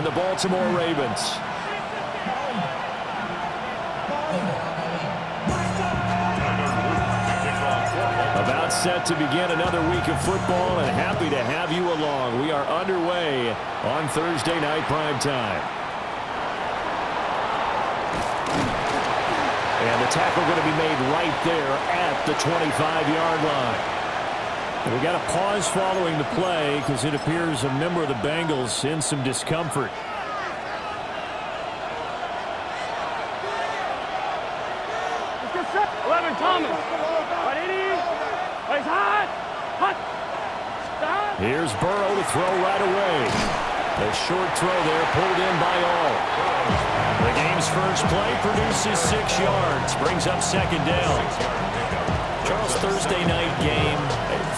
the Baltimore Ravens. About set to begin another week of football, and happy to have you along. We are underway on Thursday night primetime. And the tackle going to be made right there at the 25-yard line. And we got a pause following the play because it appears a member of the Bengals in some discomfort. Here's Burrow to throw right away. A short throw there, pulled in by all. The game's first play produces 6 yards, brings up second down. Charles, Thursday night game,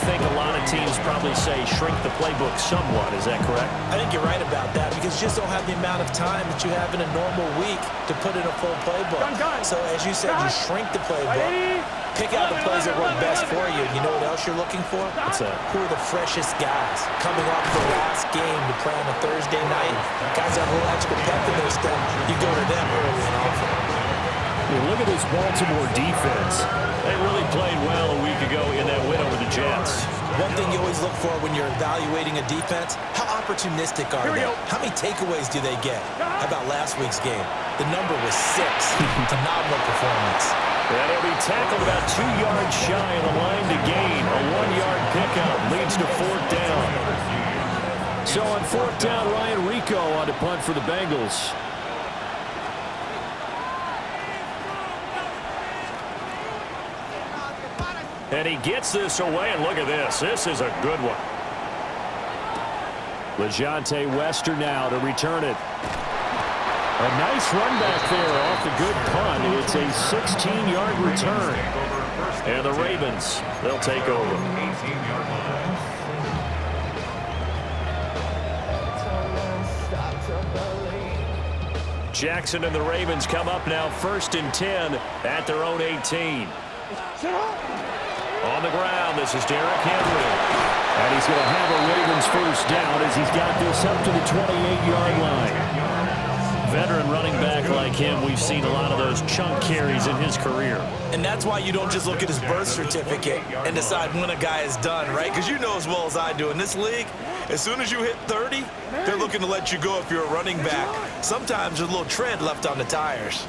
I think a lot of teams probably say shrink the playbook somewhat. Is that correct? I think you're right about that because you just don't have the amount of time that you have in a normal week to put in a full playbook. So as you said, you shrink the playbook, pick out the plays that work best for you. You know what else you're looking for? Who are the freshest guys coming off the last game to play on a Thursday night? Guys that have a little extra pep in their step. You go to them early and often. Look at this Baltimore defense. They really played well a week ago in that win over the Jets. One thing you always look for when you're evaluating a defense, how opportunistic are they? How many takeaways do they get? How about last week's game? The number was 6. Phenomenal performance. And he'll be tackled about 2 yards shy of the line to gain. A 1-yard pickup leads to 4th down. So on 4th down, Ryan Rico on to punt for the Bengals. And he gets this away, and look at this. This is a good one. LeJonte Wester now to return it. A nice run back there off the good punt. It's a 16-yard return. And the Ravens, they'll take over. Jackson and the Ravens come up now 1st and 10 at their own 18. On the ground, this is Derrick Henry. And he's going to have a Ravens first down as he's got this up to the 28-yard line. Veteran running back like him, we've seen a lot of those chunk carries in his career. And that's why you don't just look at his birth certificate and decide when a guy is done, right? Because you know as well as I do, in this league, as soon as you hit 30, they're looking to let you go if you're a running back. Sometimes there's a little tread left on the tires.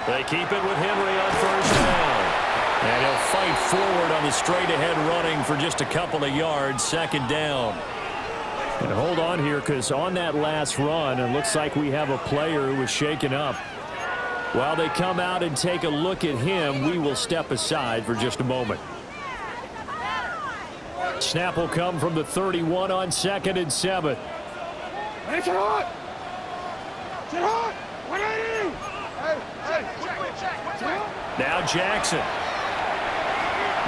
They keep it with Henry on first down. And he'll fight forward on the straight-ahead running for just a couple of yards, second down. And hold on here, because on that last run, it looks like we have a player who was shaken up. While they come out and take a look at him, we will step aside for just a moment. Snap will come from the 31 on 2nd and 7. Now Jackson.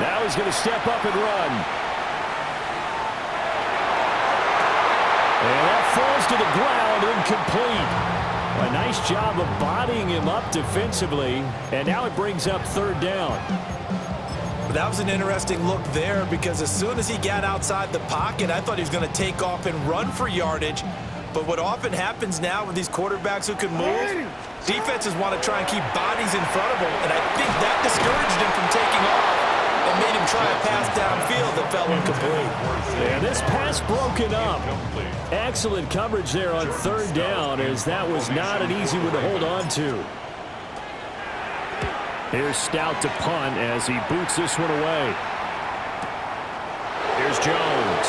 Now he's going to step up and run. And that falls to the ground, incomplete. A nice job of bodying him up defensively, and now it brings up 3rd down. That was an interesting look there because as soon as he got outside the pocket, I thought he was going to take off and run for yardage. But what often happens now with these quarterbacks who can move, defenses want to try and keep bodies in front of them, and I think that discouraged him from taking off and made him try a pass downfield that fell incomplete. And this pass broken up. Excellent coverage there on 3rd down, as that was not an easy one to hold on to. Here's Stout to punt as he boots this one away. Here's Jones.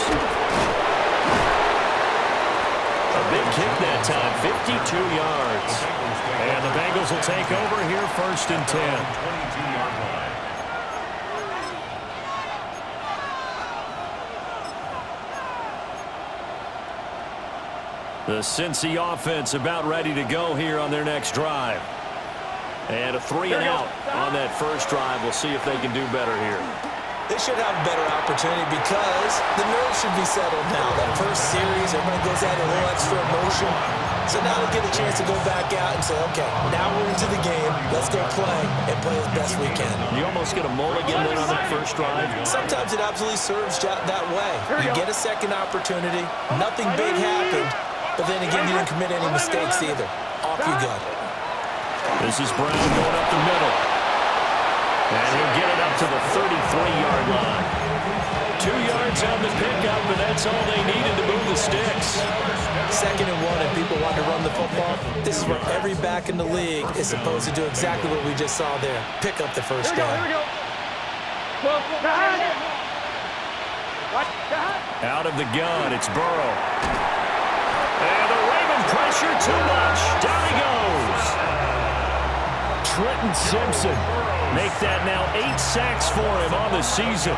A big kick that time, 52 yards. And the Bengals will take over here 1st and 10. The Cincy offense about ready to go here on their next drive. And a 3-and-out on that first drive. We'll see if they can do better here. They should have a better opportunity because the nerves should be settled now. That first series, everybody goes out a little extra emotion. So now they get a chance to go back out and say, okay, now we're into the game. Let's go play and play as best we can. You almost get a mulligan then on that first drive. Sometimes it absolutely serves that way. You get a second opportunity. Nothing big happened, but then again, you didn't commit any mistakes either. Off you go. This is Brown going up the middle. And he'll get it up to the 33-yard line. 2 yards on the pickup, and that's all they needed to move the sticks. 2nd and 1, and people want to run the football. This is where every back in the league is supposed to do exactly what we just saw there. Pick up the first down. Out of the gun, it's Burrow. And the Raven pressure too much. Down he goes. Trenton Simpson make that now 8 sacks for him on the season.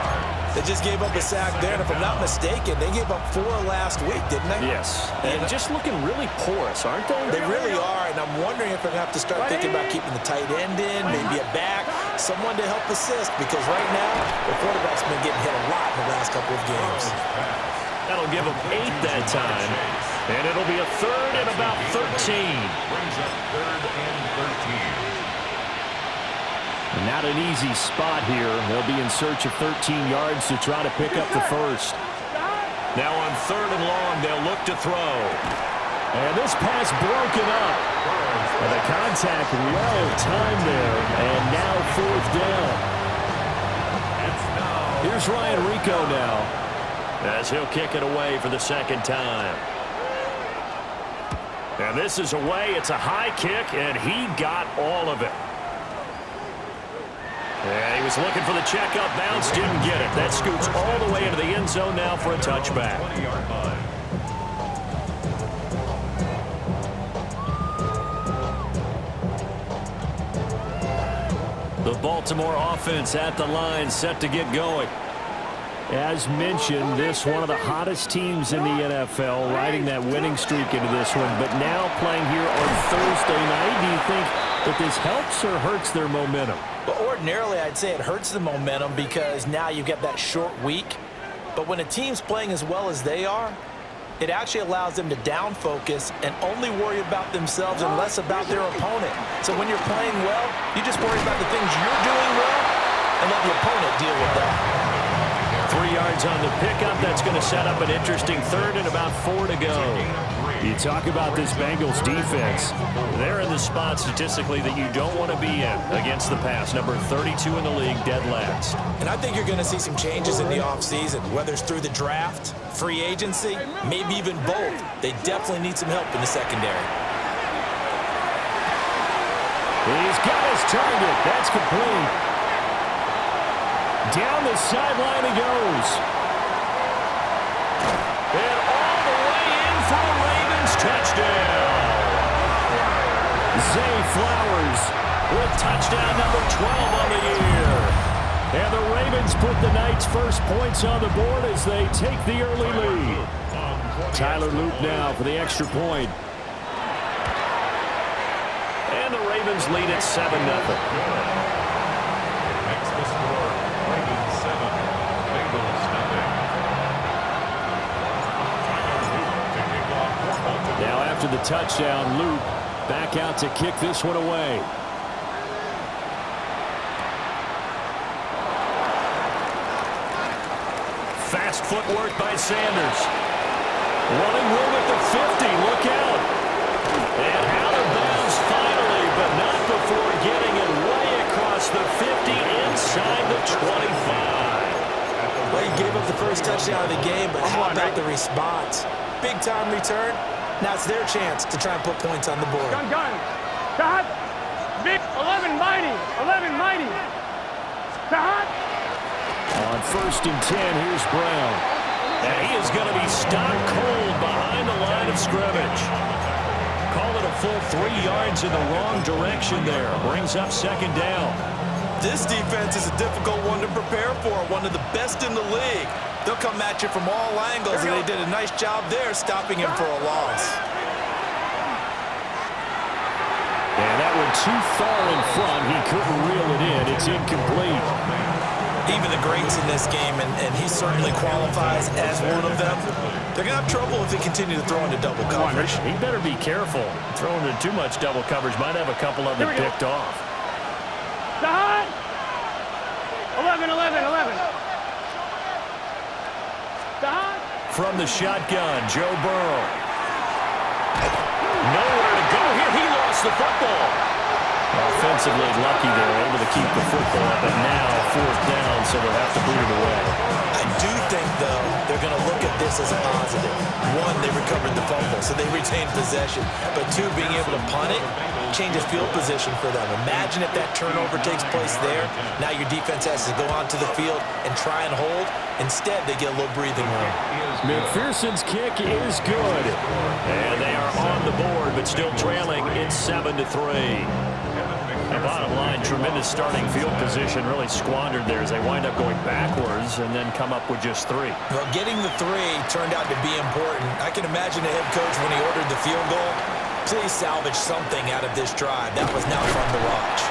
They just gave up a sack there, and if I'm not mistaken, they gave up 4 last week, didn't they? Yes, and just looking really porous, aren't they? They really are, and I'm wondering if they're going to have to start thinking about keeping the tight end in, maybe a back, someone to help assist, because right now, the quarterback's been getting hit a lot in the last couple of games. That'll give them 8 that time, and it'll be a 3rd and about 13. Brings up 3rd and 13. Not an easy spot here. They'll be in search of 13 yards to try to pick up the first. Now on 3rd and long, they'll look to throw. And this pass broken up. And the contact well timed there. And now 4th down. Here's Ryan Rico now, as he'll kick it away for the 2nd time. And this is away. It's a high kick, and he got all of it. And he was looking for the checkup bounce, didn't get it. That scoots all the way into the end zone now for a touchback. The Baltimore offense at the line, set to get going. As mentioned, this one of the hottest teams in the NFL, riding that winning streak into this one, but now playing here on Thursday night. Do you think that this helps or hurts their momentum? Well, ordinarily, I'd say it hurts the momentum because now you get that short week. But when a team's playing as well as they are, it actually allows them to down focus and only worry about themselves and less about their opponent. So when you're playing well, you just worry about the things you're doing well and let the opponent deal with that. 3 yards on the pickup. That's going to set up an interesting 3rd and about 4 to go. You talk about this Bengals defense. They're in the spot statistically that you don't want to be in against the pass. Number 32 in the league, dead last. And I think you're going to see some changes in the offseason, whether it's through the draft, free agency, maybe even both. They definitely need some help in the secondary. He's got his target. That's complete. Down the sideline he goes. And all the way in for the Ravens touchdown. Zay Flowers with touchdown number 12 on the year. And the Ravens put the night's first points on the board as they take the early lead. Tyler Loop now for the extra point. And the Ravens lead at 7-0. Now after the touchdown, Loop back out to kick this one away. Fast footwork by Sanders. Running room at the 50. Look out. And out of bounds finally, but not before getting it way across the 50 inside the 25. Well, he gave up the first touchdown of the game, but how about the response? Big-time return. Now it's their chance to try and put points on the board. Gun. Stop. Big 11 mighty. 11 mighty. Stop. On 1st and 10, here's Brown. And he is going to be stopped cold behind the line of scrimmage. Call it a full 3 yards in the wrong direction there. Brings up 2nd down. This defense is a difficult one to prepare for, one of the best in the league. They'll come at you from all angles, and they did a nice job there stopping him for a loss. And that one too far in front. He couldn't reel it in. It's incomplete. even the greats in this game, and he certainly qualifies as one of them, they're going to have trouble if they continue to throw into double coverage. He better be careful. Throwing into too much double coverage might have a couple of them picked off. Side. 11, 11, 11. Side. From the shotgun, Joe Burrow. Nowhere to go here. He lost the football. Offensively lucky they're able to keep the football, but now fourth down, so they'll have to boot it away. I do think, though, they're going to look at this as a positive. One, they recovered the fumble, so they retained possession. But two, being able to punt it changes field position for them. Imagine if that turnover takes place there. Now your defense has to go onto the field and try and hold. Instead, they get a little breathing room. McPherson's kick is good. And they are on the board, but still trailing. It's 7-3. The bottom line, tremendous starting field position, really squandered there as they wind up going backwards and then come up with just 3. Well, getting the 3 turned out to be important. I can imagine the head coach when he ordered the field goal. Please salvage something out of this drive. That was now fun to watch.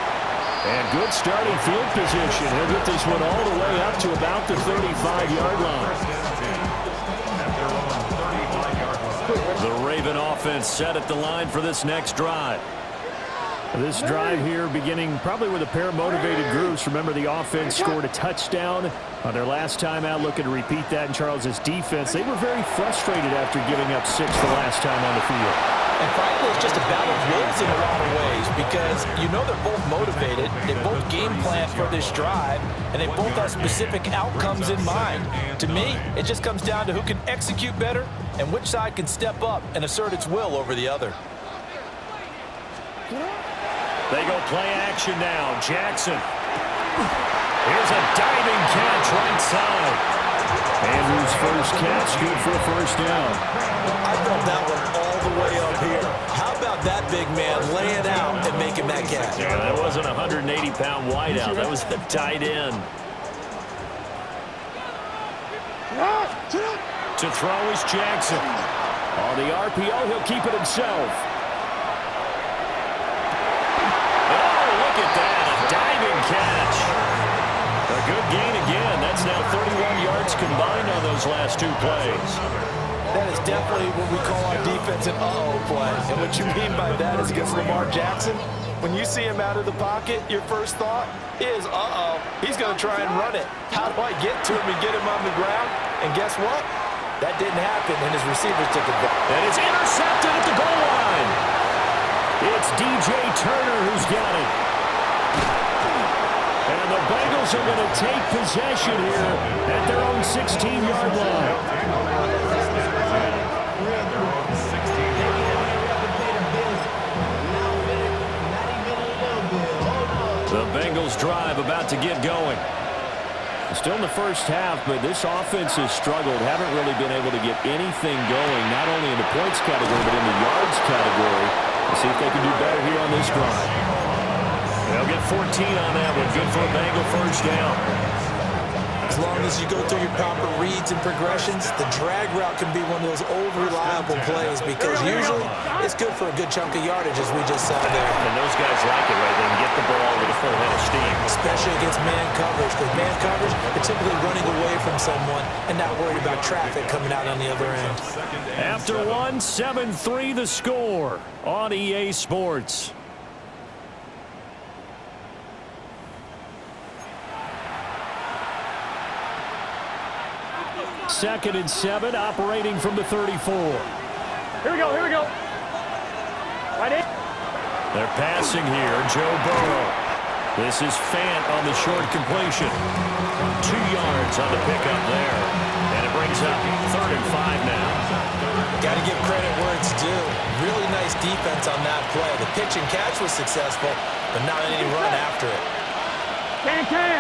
And good starting field position. He'll get this one all the way up to about the 35-yard line. The Raven offense set at the line for this next drive. This drive here beginning probably with a pair of motivated groups. Remember, the offense scored a touchdown on their last time out. Looking to repeat that in Charles's defense. They were very frustrated after giving up 6 the last time on the field. And frankly, it's just a battle of wills in a lot of ways because you know they're both motivated. They both game plan for this drive, and they both have specific outcomes in mind. To me, it just comes down to who can execute better and which side can step up and assert its will over the other. They go play action now. Jackson. Here's a diving catch right side. Andrews' first catch, good for a first down. I felt that one all the way up here. How about that big man laying out and making that catch? Yeah, that wasn't a 180-pound wideout. That was a tight end. To throw is Jackson. On the RPO, he'll keep it himself. Diving catch. A good gain again. That's now 31 yards combined on those last 2 plays. That is definitely what we call our defense an uh-oh play. And what you mean by that is against Lamar Jackson, when you see him out of the pocket, your first thought is, uh-oh, he's going to try and run it. How do I get to him and get him on the ground? And guess what? That didn't happen, and his receivers took advantage. And it's intercepted at the goal line. It's DJ Turner who's got it. And the Bengals are going to take possession here at their own 16-yard line. The Bengals drive about to get going. Still in the first half, but this offense has struggled. Haven't really been able to get anything going, not only in the points category, but in the yards category. Let's see if they can do better here on this drive. They'll get 14 on that one. Good for a Bengal first down. As long as you go through your proper reads and progressions, the drag route can be one of those old reliable plays because usually it's good for a good chunk of yardage, as we just saw there. And those guys like it, right? They can get the ball with a full head of steam. Especially against man coverage. Because man coverage, they're typically running away from someone and not worried about traffic coming out on the other end. After 7-3 the score on EA Sports. Second and 7, operating from the 34. Here we go, here we go. Right in. They're passing here, Joe Burrow. This is Fant on the short completion. 2 yards on the pickup there. And it brings up 3rd and 5 now. Got to give credit where it's due. Really nice defense on that play. The pitch and catch was successful, but not any run after it. Can.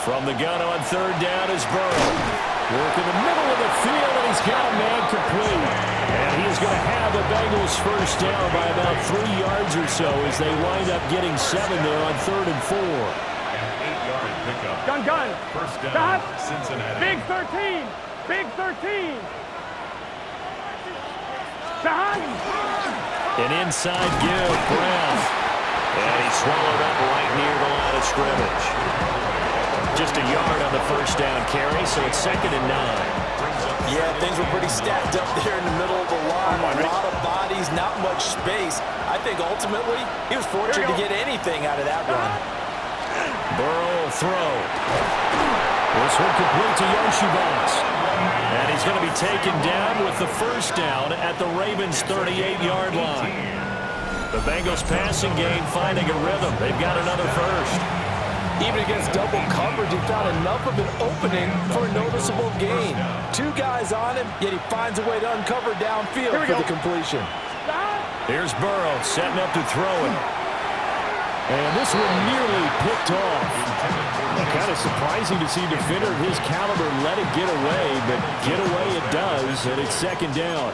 From the gun on 3rd down is Burrow. Work in the middle of the field, and he's got a man complete. And he is going to have the Bengals first down by about 3 yards or so as they wind up getting 7 there on 3rd and 4. An 8-yard pickup. Gun. First down, Cincinnati. Big 13. Big 13. Shot. An inside give, Brown. And he swallowed up right near the line of scrimmage. Just a yard on the first down carry, so it's 2nd and 9. Yeah, things were pretty stacked up there in the middle of the line. A lot of bodies, not much space. I think ultimately he was fortunate to get anything out of that run. Burrow will throw. This one complete to Yoshibas. And he's going to be taken down with the first down at the Ravens' 38-yard line. The Bengals passing game finding a rhythm. They've got another first. Even against double coverage, he found enough of an opening for a noticeable gain. 2 guys on him, yet he finds a way to uncover downfield for the completion. Here's Burrow setting up to throw it. And this one nearly picked off. Kind of surprising to see a defender of his caliber let it get away, but get away it does, and it's 2nd down.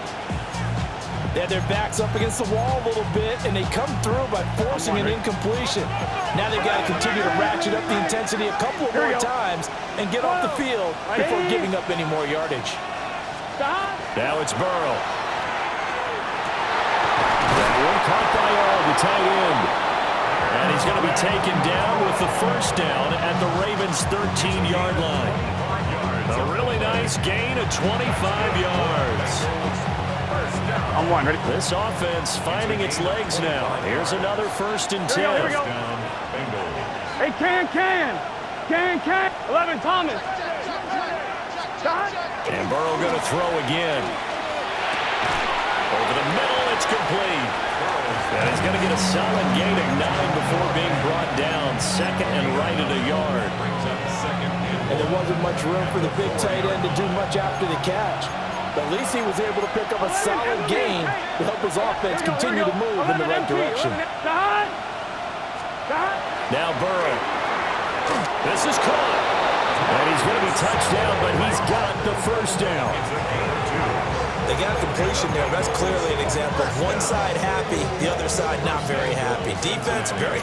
They had their backs up against the wall a little bit, and they come through by forcing an incompletion. Now they've got to continue to ratchet up the intensity a couple of more times and get off the field before giving up any more yardage. Now it's Burrow. That one caught by all, the tight end. And he's going to be taken down with the first down at the Ravens' 13-yard line. A really nice gain of 25 yards. I'm one, ready? This offense finding its legs now. Here's another 1st and 10. Here we go. Hey, Can. 11, Thomas. And Burrow going to throw again. Over the middle, it's complete. And he's going to get a solid gain of 9 before being brought down. 2nd and right at a yard. And there wasn't much room for the big tight end to do much after the catch. But at least he was able to pick up a solid gain to help his offense continue to move in the right direction. Now Burrow. This is caught. And he's going to be touched down, but he's got the first down. They got completion there. That's clearly an example of one side happy, the other side not very happy. Defense, very,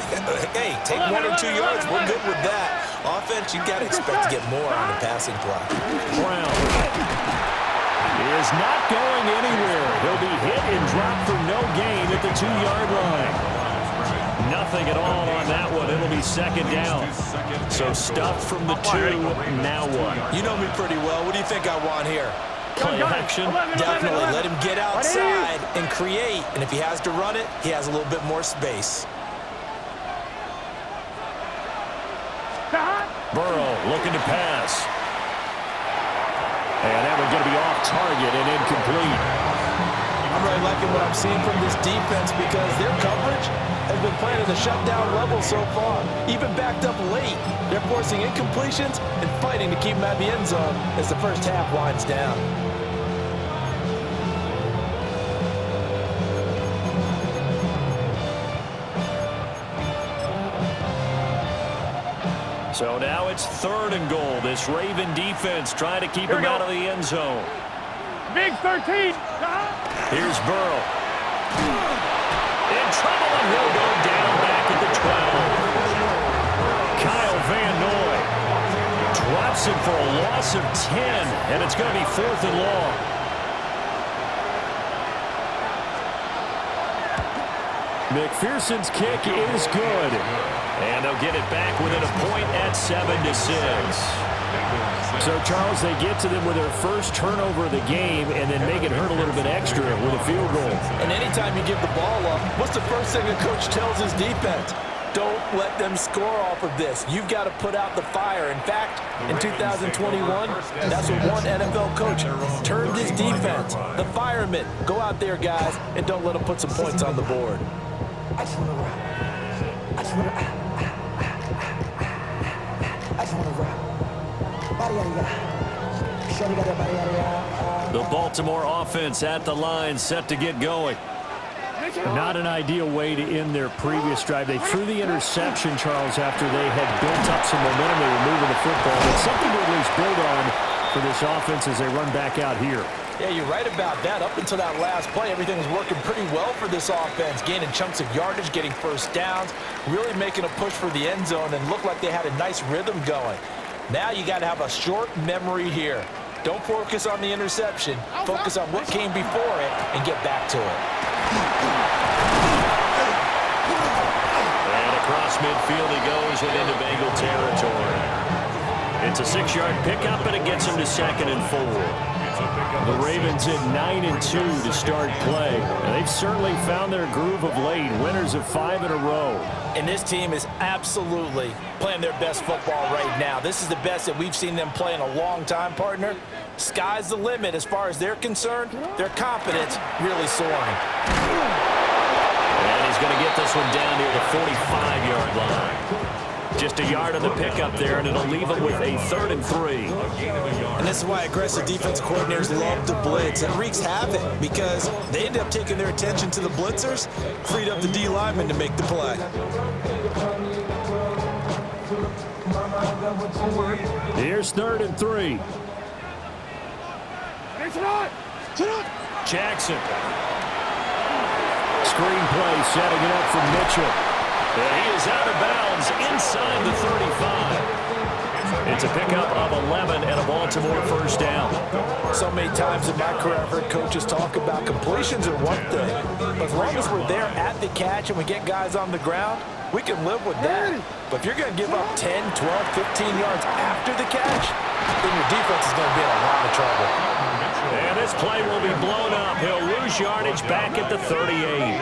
hey, take 1 or 2 yards. We're good with that. Offense, you got to expect to get more on the passing play. Brown is not going anywhere. He'll be hit and dropped for no gain at the 2-yard line. Nothing at all on that one. It'll be 2nd down. So stuffed from the 2. Now what? You know me pretty well. What do you think I want here? Play action. Definitely. Let him get outside and create. And if he has to run it, he has a little bit more space. Burrow looking to pass. And that one's going to be off target and incomplete. I'm really liking what I'm seeing from this defense because their coverage has been playing at the shutdown level so far. Even backed up late, they're forcing incompletions and fighting to keep them out of the end zone as the first half winds down. So now it's 3rd and goal. This Raven defense trying to keep him out of the end zone. Big 13. Here's Burrow. In trouble, and he'll go down back at the 12. Kyle Van Noy drops it for a loss of 10, and it's going to be 4th and long. McPherson's kick is good. And they'll get it back within a point at 7-6. So, Charles, they get to them with their first turnover of the game and then make it hurt a little bit extra with a field goal. And anytime you give the ball up, what's the first thing a coach tells his defense? Don't let them score off of this. You've got to put out the fire. In fact, in 2021, that's what one NFL coach termed his defense. The firemen. Go out there, guys, and don't let them put some points on the board. The Baltimore offense at the line, set to get going. Not an ideal way to end their previous drive. They threw the interception, Charles, after they had built up some momentum. They were moving the football, but something to at least build on for this offense as they run back out here. Yeah, you're right about that. Up until that last play, everything was working pretty well for this offense, gaining chunks of yardage, getting first downs, really making a push for the end zone, and looked like they had a nice rhythm going. Now you got to have a short memory here. Don't focus on the interception. Focus on what came before it and get back to it. And across midfield he goes and into Bengal territory. It's a 6-yard pickup, and it gets him to 2nd and 4. The Ravens at 9-2 to start play. And they've certainly found their groove of late. Winners of 5 in a row. And this team is absolutely playing their best football right now. This is the best that we've seen them play in a long time, partner. Sky's the limit as far as they're concerned. Their confidence really soaring. And he's going to get this one down near the 45-yard line. Just a yard on the pickup there, and it'll leave him with a 3rd and 3. And this is why aggressive defense coordinators love to blitz. It wreaks havoc because they end up taking their attention to the blitzers, freed up the D lineman to make the play. Here's 3rd and 3. Jackson. Screenplay setting it up for Mitchell. And he is out of bounds inside the 35. It's a pickup of 11 and a Baltimore first down. So many times in my career I've heard coaches talk about completions are one thing. But as long as we're there at the catch and we get guys on the ground, we can live with that. But if you're going to give up 10, 12, 15 yards after the catch, then your defense is going to be in a lot of trouble. And this play will be blown up. He'll lose yardage back at the 38.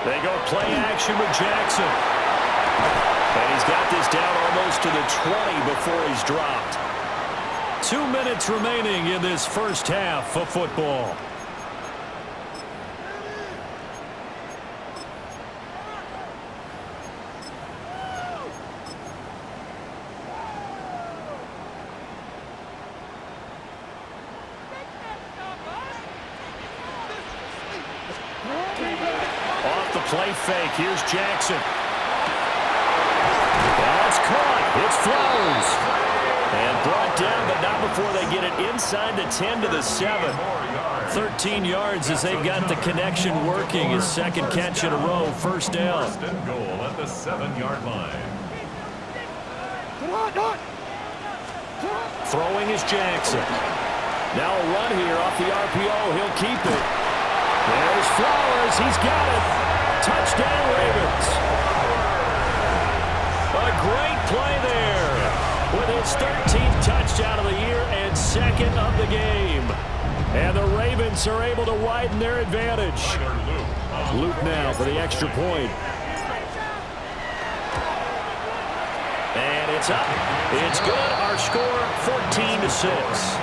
They go play action with Jackson. And he's got this down almost to the 20 before he's dropped. 2 minutes remaining in this first half of football. Play fake. Here's Jackson. That's caught. It's Flowers. And brought down, but not before they get it inside the 10 to the 7. 13 yards as they've got the connection working. His 2nd catch in a row. First down. First and goal at the 7-yard line. Throwing is Jackson. Now a run here off the RPO. He'll keep it. There's Flowers. He's got it. Touchdown, Ravens. A great play there with his 13th touchdown of the year and 2nd of the game. And the Ravens are able to widen their advantage. Luke now for the extra point. And it's up. It's good. Our score, 14-6.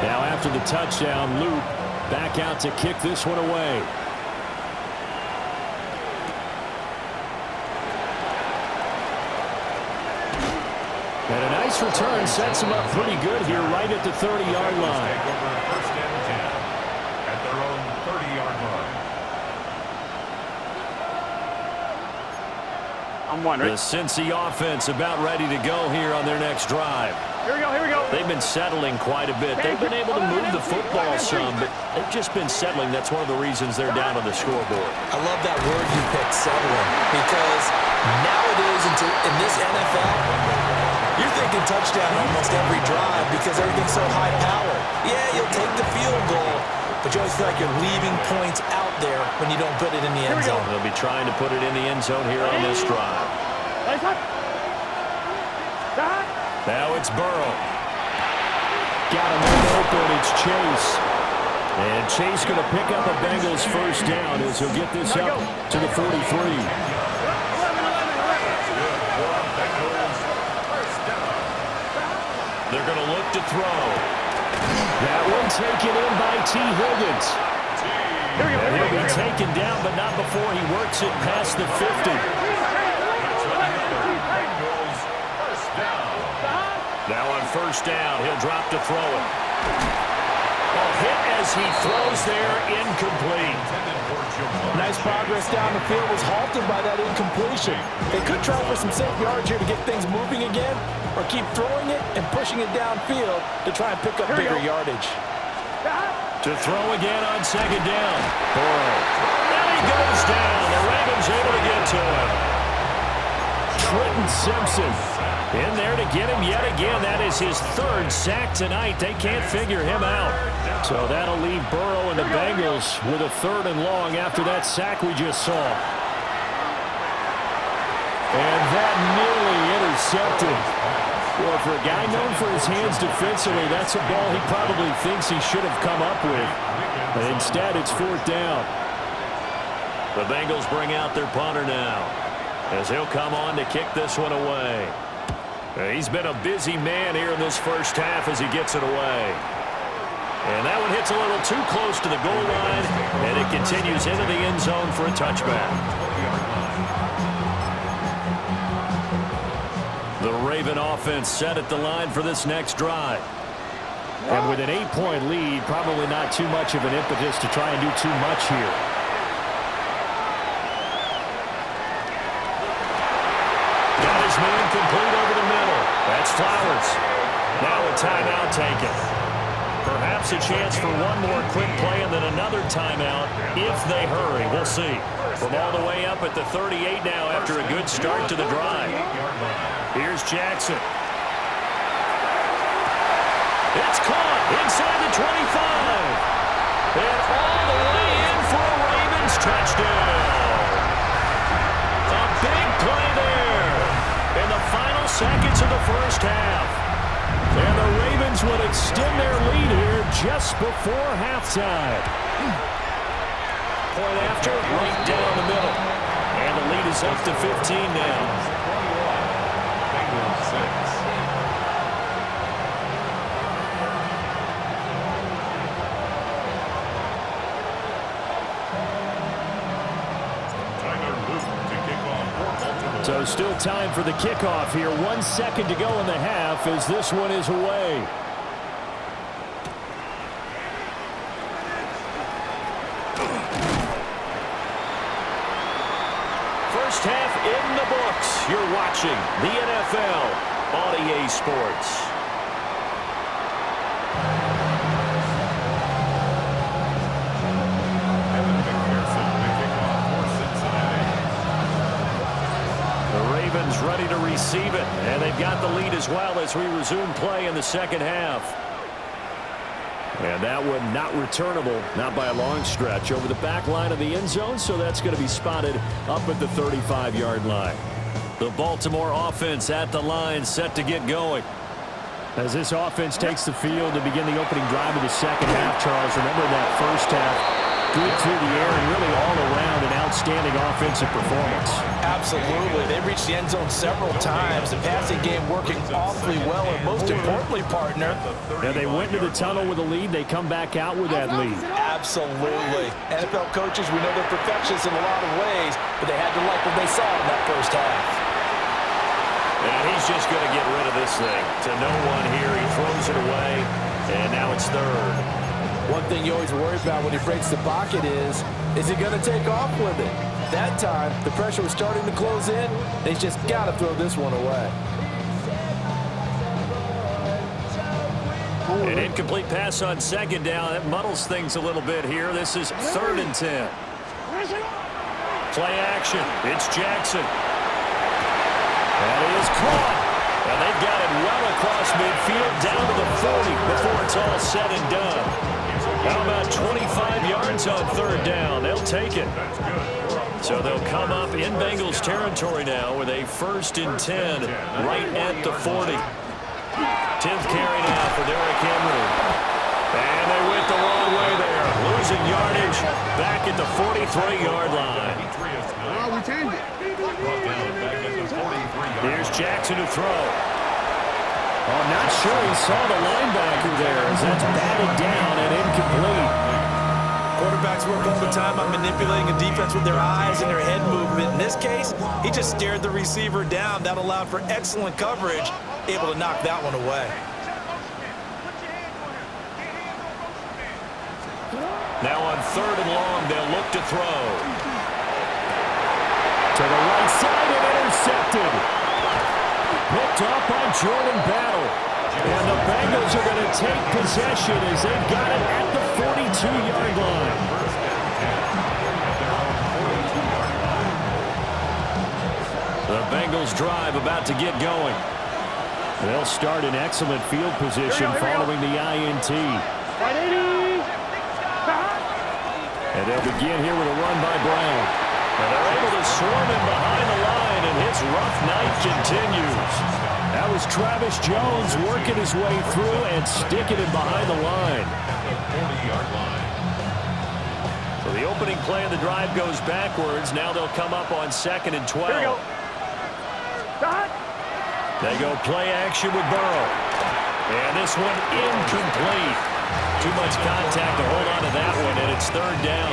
Now after the touchdown, Luke back out to kick this one away. And a nice return sets him up pretty good here right at the 30-yard line. First and 10 at their own 30-yard line. I'm wondering. The Cincy offense about ready to go here on their next drive. Here we go, here we go. They've been settling quite a bit. They've been able to move the football some, but they've just been settling. That's one of the reasons they're down on the scoreboard. I love that word you picked, settling, because nowadays in this NFL, you're thinking touchdown almost every drive because everything's so high-powered. Yeah, you'll take the field goal, but you always feel like you're leaving points out there when you don't put it in the end zone. They'll be trying to put it in the end zone here on this drive. Now it's Burrow. Got him open. It's Chase. And Chase going to pick up a Bengals first down as he'll get this up to the 43. They're going to look to throw. That one taken in by T. Higgins. And he'll be taken down, but not before he works it past the 50. Now on first down, he'll drop to throw it. A hit as he throws there, incomplete. Nice progress down the field, was halted by that incompletion. They could try for some safe yards here to get things moving again, or keep throwing it and pushing it downfield to try and pick up bigger yardage. To throw again on second down. Burrow. And he goes down. The Ravens able to get to him. Trenton Simpson In there to get him yet again. That is his third sack tonight. They can't figure him out. So that'll leave Burrow and the Bengals with a 3rd and long after that sack we just saw. And that nearly intercepted. Well, for a guy known for his hands defensively, that's a ball he probably thinks he should have come up with. But instead, it's 4th down. The Bengals bring out their punter now, as he'll come on to kick this one away. He's been a busy man here in this first half as he gets it away. And that one hits a little too close to the goal line, and it continues into the end zone for a touchback. The Raven offense set at the line for this next drive. And with an 8-point lead, probably not too much of an impetus to try and do too much here. Got his man complete over the middle. That's Flowers. Now a timeout taken. Perhaps a chance for one more quick play and then another timeout if they hurry. We'll see. From all the way up at the 38 now after a good start to the drive. Here's Jackson. It's caught inside the 25. And all the way in for a Ravens touchdown. A big play there in the final seconds of the first half. And the Ravens would extend their lead here just before halftime. Point after, right down the middle. And the lead is up to 15 now. So still time for the kickoff here. 1 second to go in the half as this one is away. First half in the books. You're watching the NFL on EA Sports. Ready to receive it, and they've got the lead as well as we resume play in the second half. And that one not returnable, not by a long stretch, over the back line of the end zone, so that's going to be spotted up at the 35-yard line. The Baltimore offense at the line, set to get going. As this offense takes the field to begin the opening drive of the second half, Charles, remember that first half, good through the air and really all around an outstanding offensive performance. Absolutely. They reached the end zone several times. The passing game working awfully well, and most importantly, partner. And they went into the tunnel with a lead. They come back out with that lead. Absolutely. NFL coaches, we know they're perfectionists in a lot of ways, but they had to like what they saw in that first half. And he's just going to get rid of this thing. To no one here. He throws it away, and now it's 3rd. One thing you always worry about when he breaks the pocket is he going to take off with it? That time, the pressure was starting to close in, and he's just got to throw this one away. An incomplete pass on second down. That muddles things a little bit here. This is 3rd and 10. Play action. It's Jackson. That is caught. And they've got it well across midfield down to the 40 before it's all said and done. How about 25 yards on 3rd down? They'll take it. So they'll come up in Bengals territory now with a 1st and 10 right at the 40. 10th carry now for Derrick Henry. And they went the wrong way there. Losing yardage back at the 43-yard line. We changed it. Here's Jackson to throw. I'm not sure he saw the linebacker there as that's batted down and incomplete. Quarterbacks work all the time on manipulating a defense with their eyes and their head movement. In this case, he just stared the receiver down. That allowed for excellent coverage, able to knock that one away. Now on 3rd and long, they'll look to throw. To the right side and intercepted. Picked off by Jordan Battle. And the Bengals are going to take possession as they've got it at the 42-yard line. The Bengals drive about to get going. They'll start in excellent field position following the INT. And they'll begin here with a run by Brown. And they're able to swarm him behind the line, and his rough night continues. That was Travis Jones working his way through and sticking him behind the line. So the opening play of the drive goes backwards. Now they'll come up on 2nd and 12. Here we go. Start. They go play action with Burrow. And this one incomplete. Too much contact to hold on to that one, and it's 3rd down.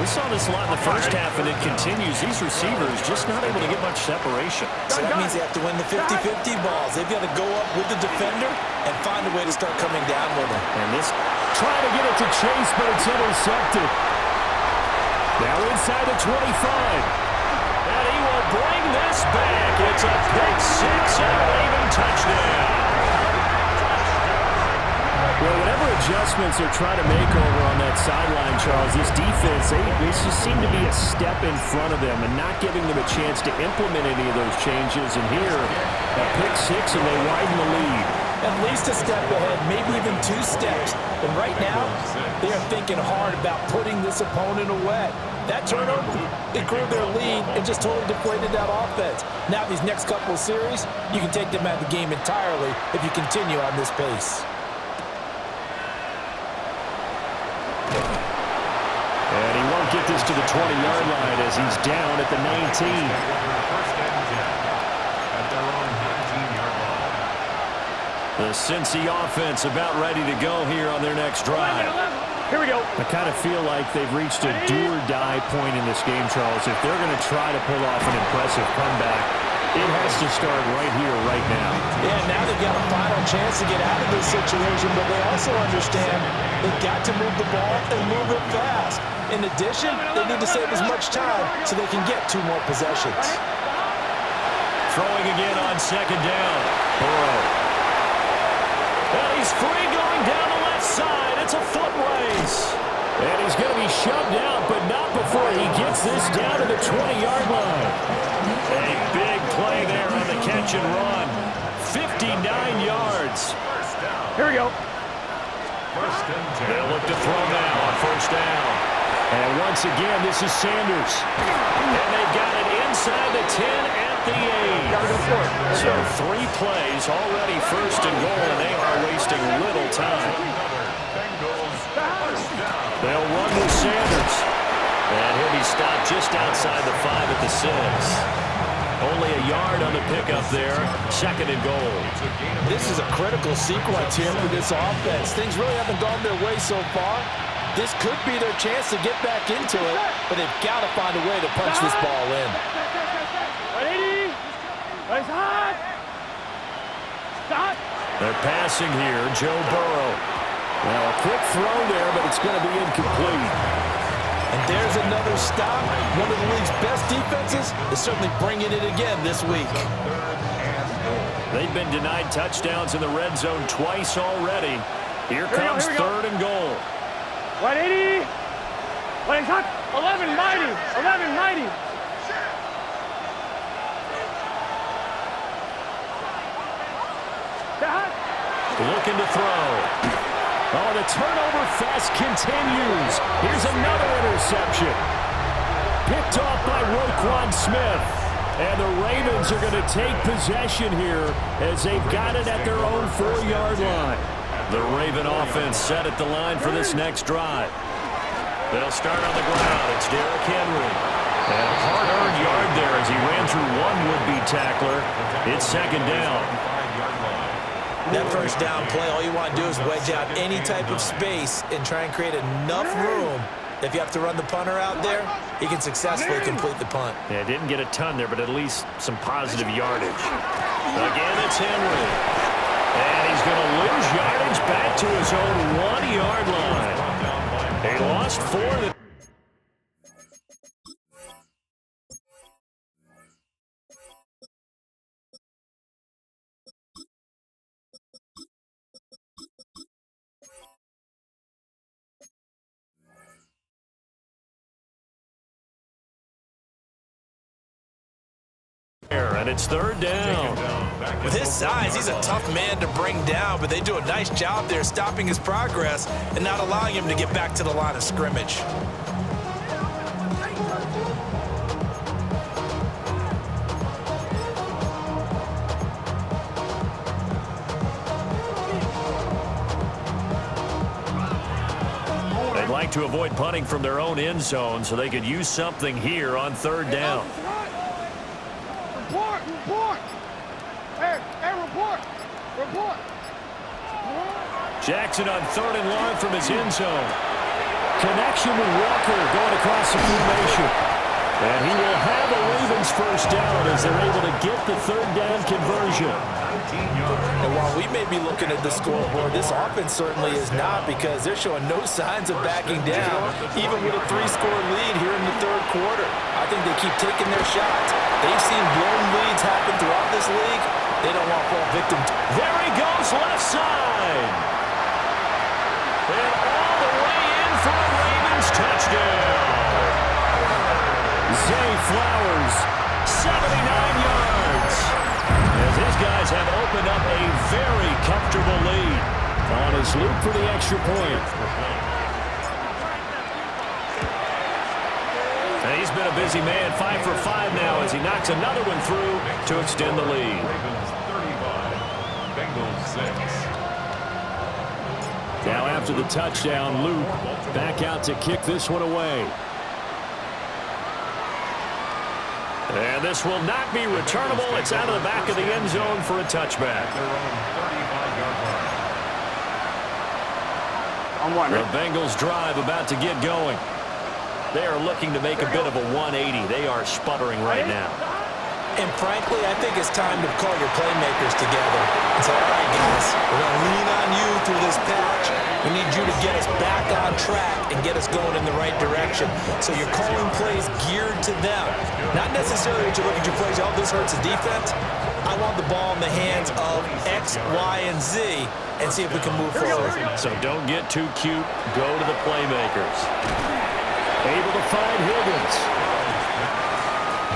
We saw this a lot in the first half, and it continues. These receivers just not able to get much separation. So that means they have to win the 50-50 balls. They've got to go up with the defender and find a way to start coming down with him. And this, trying to get it to Chase, but it's intercepted. Now inside the 25. And he will bring this back. It's a pick 6 and a Raven touchdown. Well, whatever adjustments they're trying to make over on that sideline, Charles, this defense, they just seem to be a step in front of them and not giving them a chance to implement any of those changes. And here, a pick 6, and they widen the lead. At least a step ahead, maybe even 2 steps. And right now, they are thinking hard about putting this opponent away. That turnover, it grew their lead and just totally deflated that offense. Now these next couple of series, you can take them out of the game entirely if you continue on this pace. And he won't get this to the 20-yard line as he's down at the 19. The Cincy offense about ready to go here on their next drive. Here we go. I kind of feel like they've reached a do-or-die point in this game, Charles. If they're going to try to pull off an impressive comeback, it has to start right here, right now. Yeah, now they've got a final chance to get out of this situation, but they also understand they've got to move the ball and move it fast. In addition, they need to save as much time so they can get 2 more possessions. Throwing again on 2nd down. Burrow. And he's free going down the left side. It's a foot race. And he's going to be shoved out, but not before he gets this down to the 20-yard line. A big play there on the catch and run. 59 yards. Here we go. They'll look to throw now on 1st down. And once again, this is Sanders. And they've got it inside the 10 at the 8. So 3 plays already 1st and goal, and they are wasting little time. They'll run with Sanders. And he'll be stopped just outside the 5 at the 6. Only a yard on the pickup there. 2nd and goal. This is a critical sequence here for this offense. Things really haven't gone their way so far. This could be their chance to get back into it, but they've got to find a way to punch this ball in. They're passing here. Joe Burrow. Well, a quick throw there, but it's going to be incomplete. And there's another stop. One of the league's best defenses is certainly bringing it again this week. They've been denied touchdowns in the red zone twice already. Here comes 3rd and goal. 180. 11 mighty. 11 mighty. Looking to throw. Oh, the turnover fest continues. Here's another interception. Picked off by Roquan Smith. And the Ravens are going to take possession here as they've got it at their own 4-yard line. The Raven offense set at the line for this next drive. They'll start on the ground. It's Derrick Henry. And a hard-earned yard there as he ran through one would-be tackler. It's 2nd down. That 1st down play, all you want to do is wedge out any type of space and try and create enough room. If you have to run the punter out there, he can successfully complete the punt. Yeah, didn't get a ton there, but at least some positive yardage. Again, it's Henry. And he's going to lose yardage back to his own 1-yard line. They lost 4. And it's 3rd down. With his size, he's a tough man to bring down, but they do a nice job there stopping his progress and not allowing him to get back to the line of scrimmage. They'd like to avoid punting from their own end zone so they could use something here on third down. Report! Hey, report! Jackson on third and long from his end zone. Connection with Walker going across the formation. And he will have a Ravens first down as they're able to get the third down conversion. And while we may be looking at the scoreboard, this offense certainly is not, because they're showing no signs of backing down, even with a 3-score lead here in the third quarter. I think they keep taking their shots. They've seen blown leads happen throughout this league. They don't want to fall victim to. There he goes, left side. And all the way in for a Ravens touchdown. Zay Flowers, 79 yards. As his guys have opened up a very comfortable lead on his loop for the extra point. And he's been a busy man, 5 for 5 now as he knocks another one through to extend the lead. Ravens 35, Bengals 6. Now after the touchdown, Luke back out to kick this one away. And this will not be returnable. It's out of the back of the end zone for a touchback. The Bengals drive about to get going. They are looking to make a bit of a 180. They are sputtering right now. And frankly, I think it's time to call your playmakers together and say, all right, guys, we're going to lean on you through this patch. We need you to get us back on track and get us going in the right direction. So you're calling plays geared to them. Not necessarily that you look at your plays, oh, this hurts the defense. I want the ball in the hands of X, Y, and Z and see if we can move forward. So don't get too cute. Go to the playmakers. Able to find Higgins.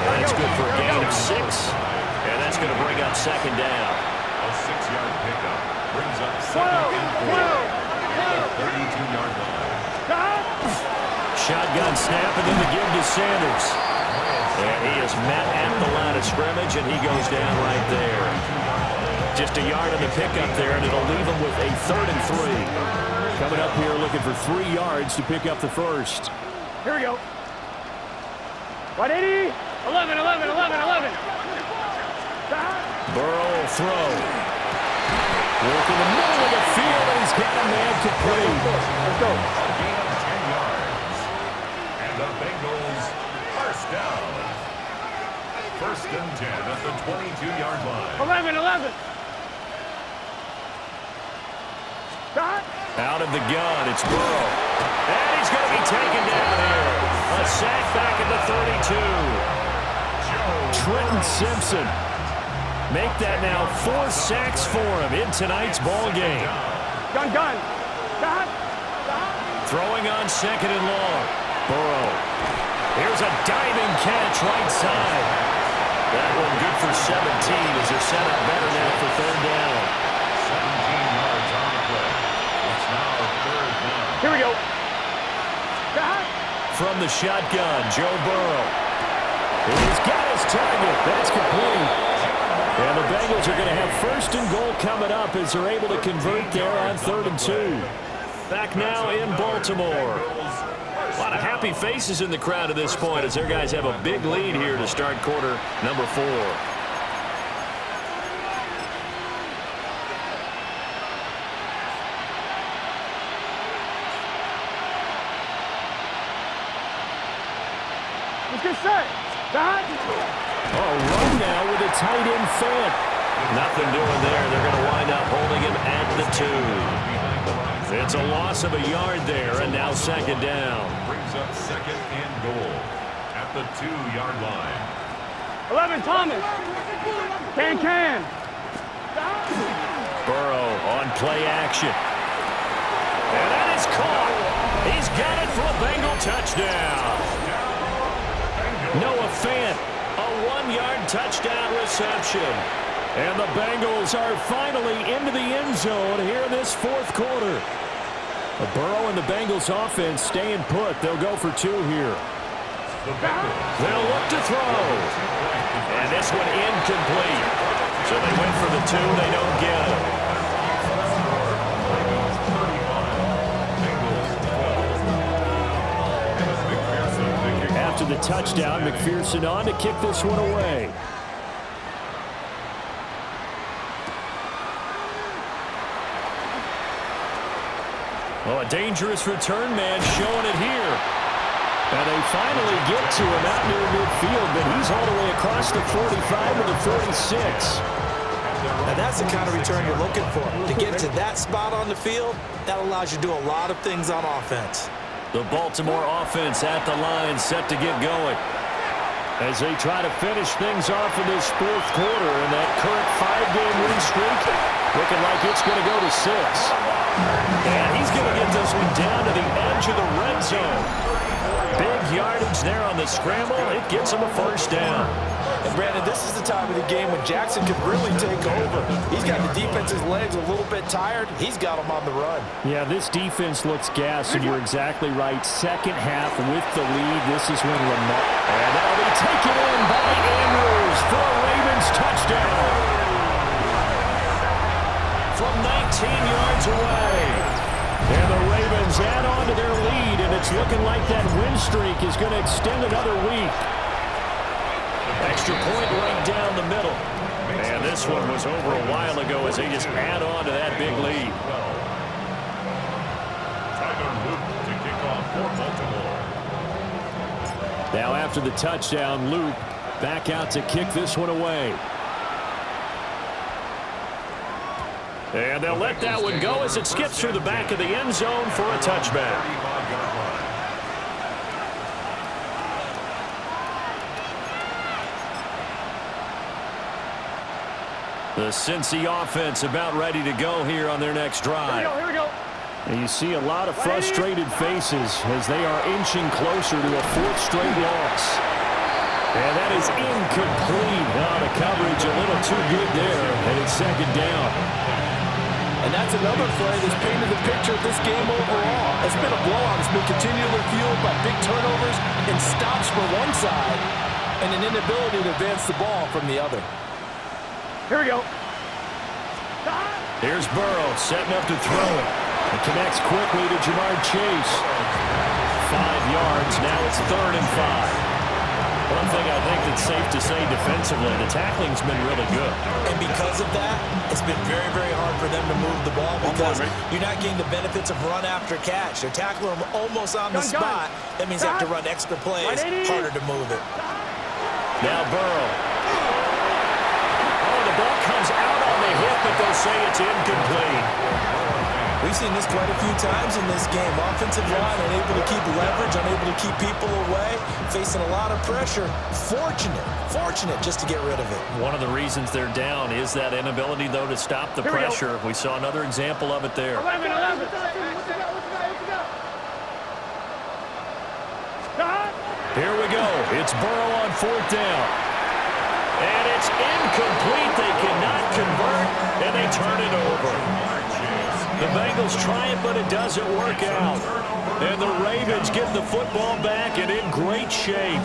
That's good for a gain of 6. And that's going to bring up second down. A 6-yard pickup brings up second and 4. 32-yard line. Shotgun snap and then the give to Sanders. And he is met at the line of scrimmage, and he goes down right there. Just a yard on the pickup there, and it'll leave him with a 3rd and 3. Coming up here looking for 3 yards to pick up the first. Here we go. 180. 11. Burrow will throw. Work in the middle of the field, and he's got a man complete. Let's go. A gain of 10 yards. And the Bengals first down. 1st and 10 at the 22-yard line. 11. Stop. Out of the gun, it's Burrow. And he's going to be taken down here. A sack back at the 32. Trenton Simpson. Make that now 4 sacks for him in tonight's ball game. Gun. Stop. Throwing on 2nd and long. Burrow. Here's a diving catch right side. That one good for 17 as they're set up better now for 3rd down. 17 yards on the play. It's now 3rd down. Here we go. Stop. From the shotgun, Joe Burrow. He's got his target. That's complete. And the Bengals are going to have 1st and goal coming up as they're able to convert there on 3rd and 2. Back now in Baltimore. A lot of happy faces in the crowd at this point as their guys have a big lead here to start quarter number 4. Let's get set. Stop. A run now with a tight end Fant. Nothing doing there. They're going to wind up holding him at the 2. It's a loss of a yard there, and now 2nd down. Brings up 2nd and goal at the 2-yard line. 11, Thomas. Can. Burrow on play action. And that is caught. He's got it for a Bengal touchdown. Noah Fant, a 1-yard touchdown reception. And the Bengals are finally into the end zone here in this fourth quarter. Burrow and the Bengals offense staying put. They'll go for 2 here. They'll look to throw. And this one incomplete. So they went for the 2. They don't get it. After the touchdown, McPherson on to kick this one away. Oh, a dangerous return man showing it here. And they finally get to him out near midfield, but he's all the way across the 45 to the 46. And that's the kind of return you're looking for. To get to that spot on the field, that allows you to do a lot of things on offense. The Baltimore offense at the line, set to get going. As they try to finish things off in this fourth quarter, and that current 5-game win streak looking like it's going to go to 6. And he's going to get this one down to the edge of the red zone. Big yardage there on the scramble. It gets him a first down. And, Brandon, this is the time of the game when Jackson could really take over. He's got the defense's legs a little bit tired. He's got them on the run. Yeah, this defense looks gassed, and you're exactly right. Second half with the lead. This is when Lamar. And that'll be taken in by Andrews for a Ravens touchdown. From 19 yards away. And the Ravens add on to their lead, and it's looking like that win streak is going to extend another week. Extra point right down the middle. And this one was over a while ago as they just add on to that big lead. Now after the touchdown, Luke back out to kick this one away. And they'll let that one go as it skips through the back of the end zone for a touchback. The Cincy offense about ready to go here on their next drive. Here we go. And you see a lot of frustrated faces as they are inching closer to a 4th straight loss. And that is incomplete. The coverage a little too good there, and it's second down. And that's another play that's painted the picture of this game overall. It's been a blowout. It's been continually fueled by big turnovers and stops for one side and an inability to advance the ball from the other. Here we go. Here's Burrow setting up to throw it. It connects quickly to Jamar Chase. 5 yards. Now it's 3rd and 5. One thing I think that's safe to say defensively, the tackling's been really good. And because of that, it's been very, very hard for them to move the ball because you're not getting the benefits of run after catch. They're tackling them almost on the spot. That means they have to run extra plays, harder to move it. Now Burrow. Oh, the ball comes out on the hip, but they'll say it's incomplete. We've seen this quite a few times in this game. Offensive line unable to keep leverage, unable to keep people away, facing a lot of pressure. Fortunate just to get rid of it. One of the reasons they're down is that inability, though, to stop the pressure. We saw another example of it there. 11. Here we go. It's Burrow on 4th down. And it's incomplete. They cannot convert, and they turn it over. The Bengals try it, but it doesn't work out. And the Ravens get the football back and in great shape.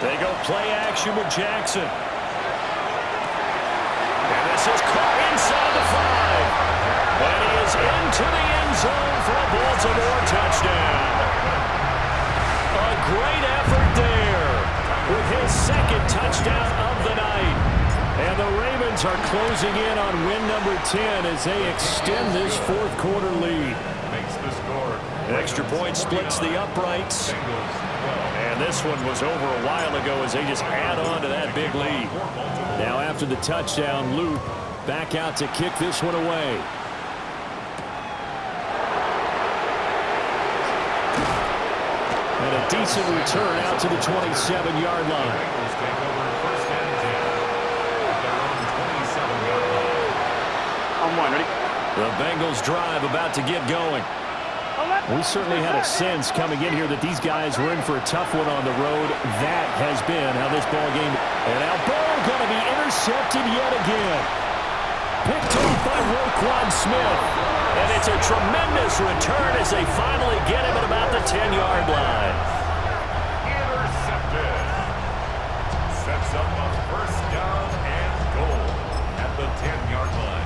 They go play action with Jackson. And this is caught inside the 5. And he is into the end zone for a Baltimore touchdown. A great effort there with his 2nd touchdown of the night. And the Ravens are closing in on win number 10 as they extend this 4th quarter lead. Extra point splits the uprights. And this one was over a while ago as they just add on to that big lead. Now after the touchdown, Luke back out to kick this one away. And a decent return out to the 27-yard line. On 1, ready? The Bengals drive about to get going. We certainly had a sense coming in here that these guys were in for a tough one on the road. That has been how this ball game. And now Burrow going to be intercepted yet again. Picked off by Roquan Smith. And it's a tremendous return as they finally get him at about the 10-yard line. Intercepted. Sets up a first down and goal at the 10-yard line.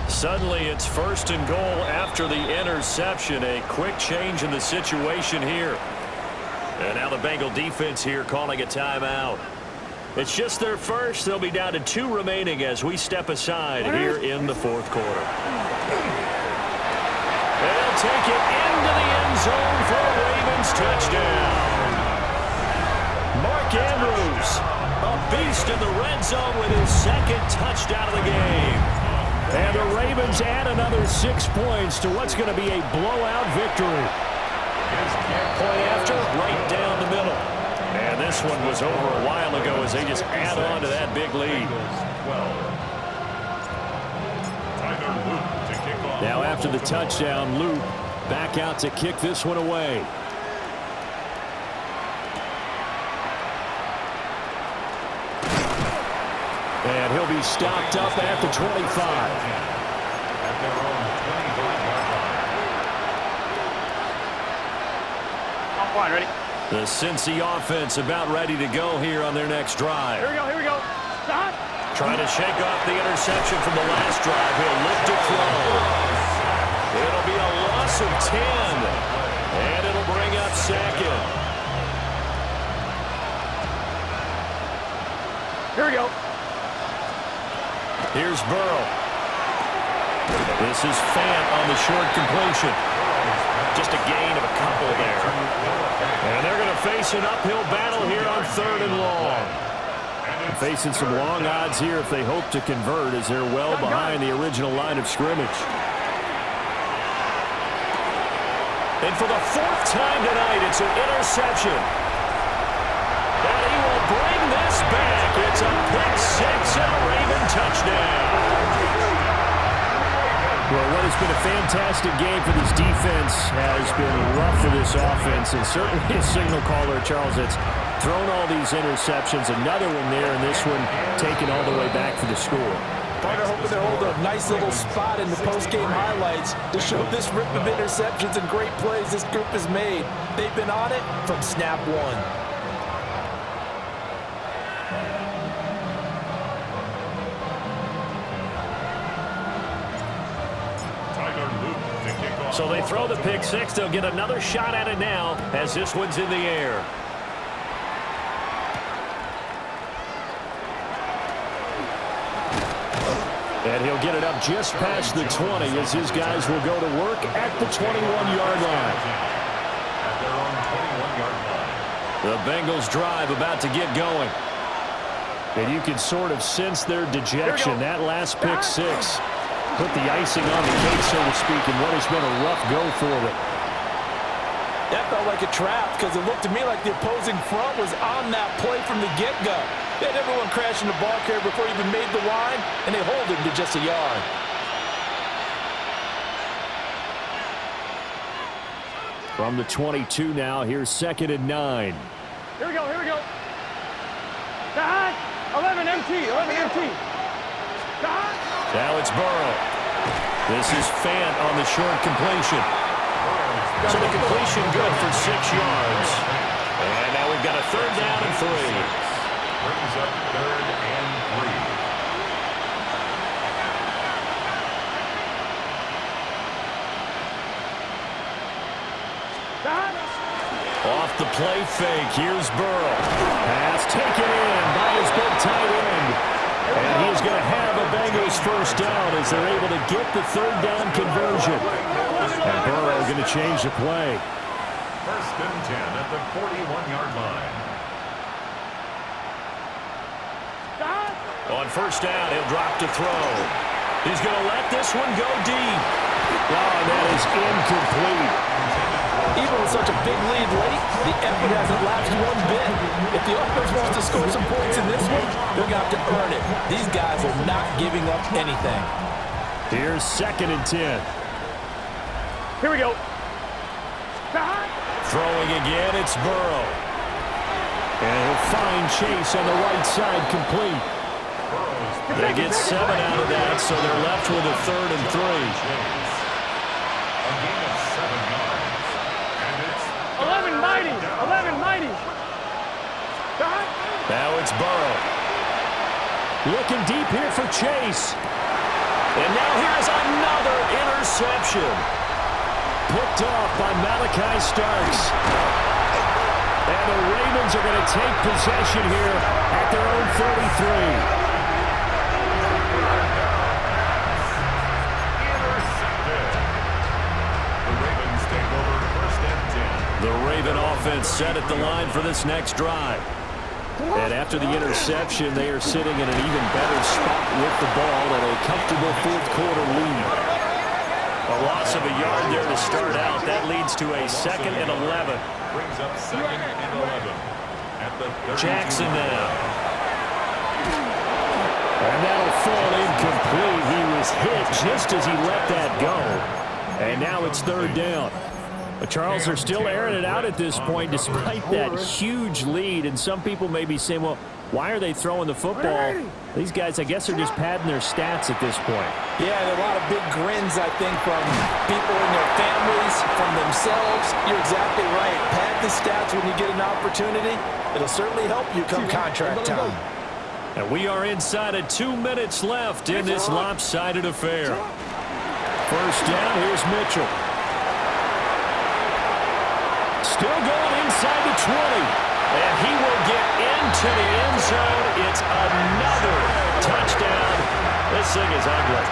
Suddenly it's first and goal after the interception. A quick change in the situation here. And now the Bengal defense here calling a timeout. It's just their first. They'll be down to 2 remaining as we step aside here in the fourth quarter. They'll take it into the end zone for a Ravens touchdown. Mark Andrews, a beast in the red zone with his second touchdown of the game. And the Ravens add another 6 points to what's going to be a blowout victory. Point after, right down the middle. And this one was over a while ago as they just add on to that big lead. Now after the touchdown, Luke back out to kick this one away. And he'll be stopped up at the 25. At their own 25-yard line. I'm fine, ready? The Cincy offense about ready to go here on their next drive. Here we go. Stop. Trying to shake off the interception from the last drive. He'll look to throw. It'll be a loss of 10. And it'll bring up second. Here we go. Here's Burrow. This is Fant on the short completion. Just a gain of a couple there. And they're going to face an uphill battle here on 3rd and long. And facing some long odds here if they hope to convert as they're well behind the original line of scrimmage. And for the 4th time tonight, it's an interception. And he will bring this back. It's a pick 6 and a Raven touchdown. Well, what has been a fantastic game for this defense has been rough for this offense, and certainly a signal caller, Charles, that's thrown all these interceptions. Another one there, and this one taken all the way back for the score. Partner hoping to hold a nice little spot in the post-game highlights to show this rip of interceptions and great plays this group has made. They've been on it from snap one. So they throw the pick 6. They'll get another shot at it now as this one's in the air. And he'll get it up just past the 20 as his guys will go to work at the 21-yard line. At their own 21-yard line. The Bengals drive about to get going. And you can sort of sense their dejection. That last pick 6 put the icing on the cake, so to speak, in what has been a rough go for them. That felt like a trap because it looked to me like the opposing front was on that play from the get-go. They had everyone crashing the ball carrier before he even made the line, and they hold him to just a yard. From the 22 now, here's 2nd and 9. Here we go. Behind. 11 MT. Now it's Burrow. This is Fant on the short completion. So the completion good for 6 yards. And now we've got a 3rd down and 3. Brings up 3rd and 3. Off the play fake, here's Burrow. Pass taken in by his big tight end. And he's going to have a Bengals first down as they're able to get the 3rd down conversion. And Burrow going to change the play. 1st and 10 at the 41-yard line. On 1st down, he'll drop to throw. He's going to let this one go deep. Oh, that is incomplete. Even with such a big lead late, the effort hasn't lapsed one bit. If the offense wants to score some points in this one, they're going to have to earn it. These guys are not giving up anything. Here's 2nd and 10. Here we go. Throwing again, it's Burrow. And he'll find Chase on the right side complete. They get 7 out of that, so they're left with a 3rd and 3. A gain of 7 yards. And it's 11 mighty. 11 mighty. Now it's Burrow. Looking deep here for Chase. And now here's another interception. Picked off by Malachi Starks. And the Ravens are going to take possession here at their own 33. The Raven offense set at the line for this next drive. And after the interception, they are sitting in an even better spot with the ball and a comfortable 4th quarter lead. A loss of a yard there to start out. That leads to a 2nd and 11. Brings up 2nd and 11 at the 32. Jackson now. And that'll fall incomplete. He was hit just as he let that go. And now it's 3rd down. But Charles, they're still airing it out at this point despite that huge lead. And some people may be saying, well, why are they throwing the football? These guys, I guess, are just padding their stats at this point. Yeah, there are a lot of big grins, I think, from people and their families, from themselves. You're exactly right. Pad the stats when you get an opportunity. It'll certainly help you come contract time. And we are inside of 2 minutes left in this lopsided affair. 1st down, here's Mitchell. Still going inside the 20. And he will get into the end zone. It's another touchdown. This thing is ugly.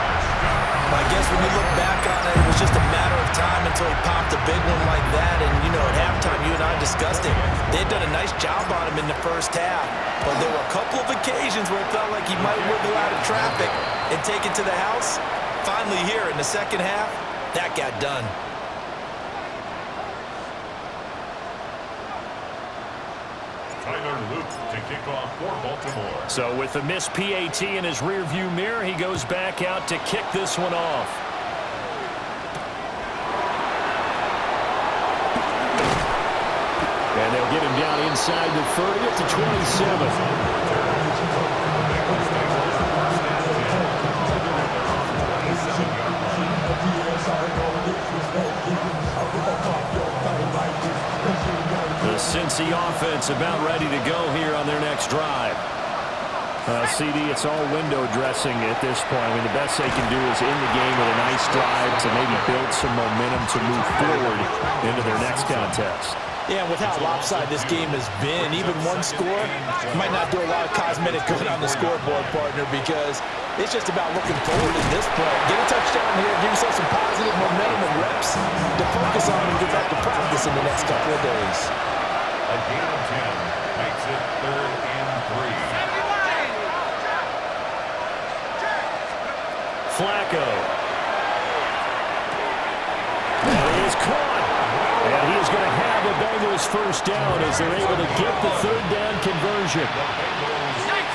I guess when you look back on it, it was just a matter of time until he popped a big one like that. And, you know, at halftime, you and I discussed it. They had done a nice job on him in the first half. But there were a couple of occasions where it felt like he might wiggle out of traffic and take it to the house. Finally here in the second half, that got done. Luke to kick off for Baltimore. So with the missed PAT in his rearview mirror, he goes back out to kick this one off. And they'll get him down inside the 30 at the 27. The Cincy offense about ready to go here on their next drive. CD, it's all window dressing at this point. I mean, the best they can do is in the game with a nice drive to maybe build some momentum to move forward into their next contest. Yeah, with how lopsided this game has been, even one score might not do a lot of cosmetic good on the scoreboard, partner, because it's just about looking forward at this point. Get a touchdown here, give yourself some positive momentum and reps to focus on and get back to practice in the next couple of days. A gain of 10 makes it 3rd and 3. Flacco. And he is caught. And he is going to have the Bengals first down as they're able to get the 3rd down conversion.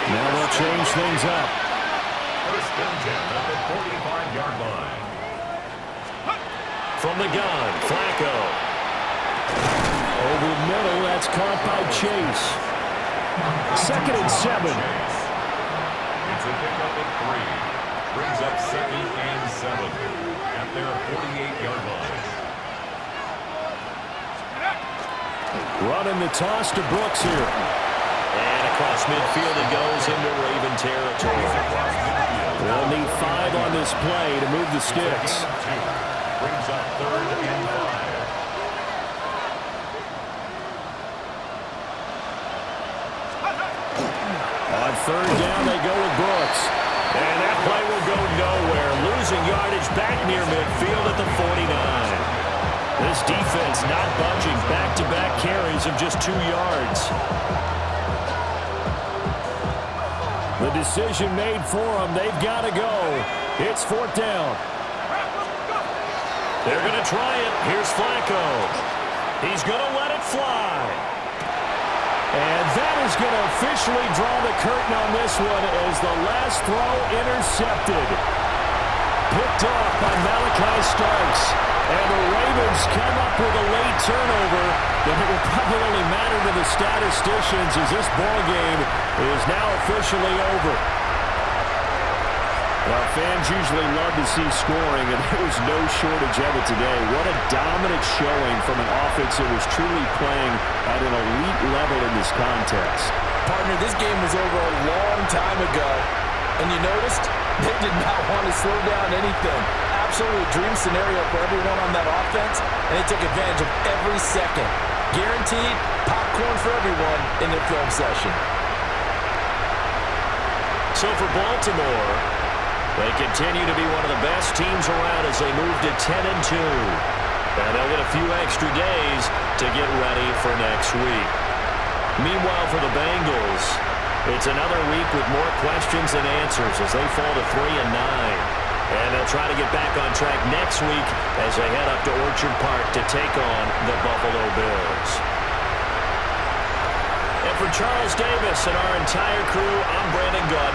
Now they'll change things up. 1st and 10 at the 45-yard line. From the gun, Flacco. Over the middle, that's caught by Chase. 2nd and 7. It's a pickup at 3. Brings up 2nd and 7 at their 48-yard line. Running the toss to Brooks here. And across midfield it goes into Raven territory. They'll need 5 on this play to move the sticks. Brings up 3rd and 5. On 3rd down, they go with Brooks. And that play will go nowhere. Losing yardage back near midfield at the 49. This defense not budging. Back-to-back carries of just 2 yards. The decision made for them. They've got to go. It's 4th down. They're going to try it. Here's Flacco. He's going to let it fly. And that is going to officially draw the curtain on this one as the last throw intercepted. Picked off by Malachi Starks. And the Ravens come up with a late turnover. But it will probably only matter to the statisticians as this ball game is now officially over. Well, fans usually love to see scoring, and there was no shortage of it today. What a dominant showing from an offense that was truly playing at an elite level in this contest. Partner, this game was over a long time ago, and you noticed they did not want to slow down anything. Absolutely a dream scenario for everyone on that offense, and they took advantage of every second. Guaranteed popcorn for everyone in their film session. So for Baltimore, they continue to be one of the best teams around as they move to 10-2. And they'll get a few extra days to get ready for next week. Meanwhile, for the Bengals, it's another week with more questions than answers as they fall to 3-9. And they'll try to get back on track next week as they head up to Orchard Park to take on the Buffalo Bills. And for Charles Davis and our entire crew, I'm Brandon Gaudin.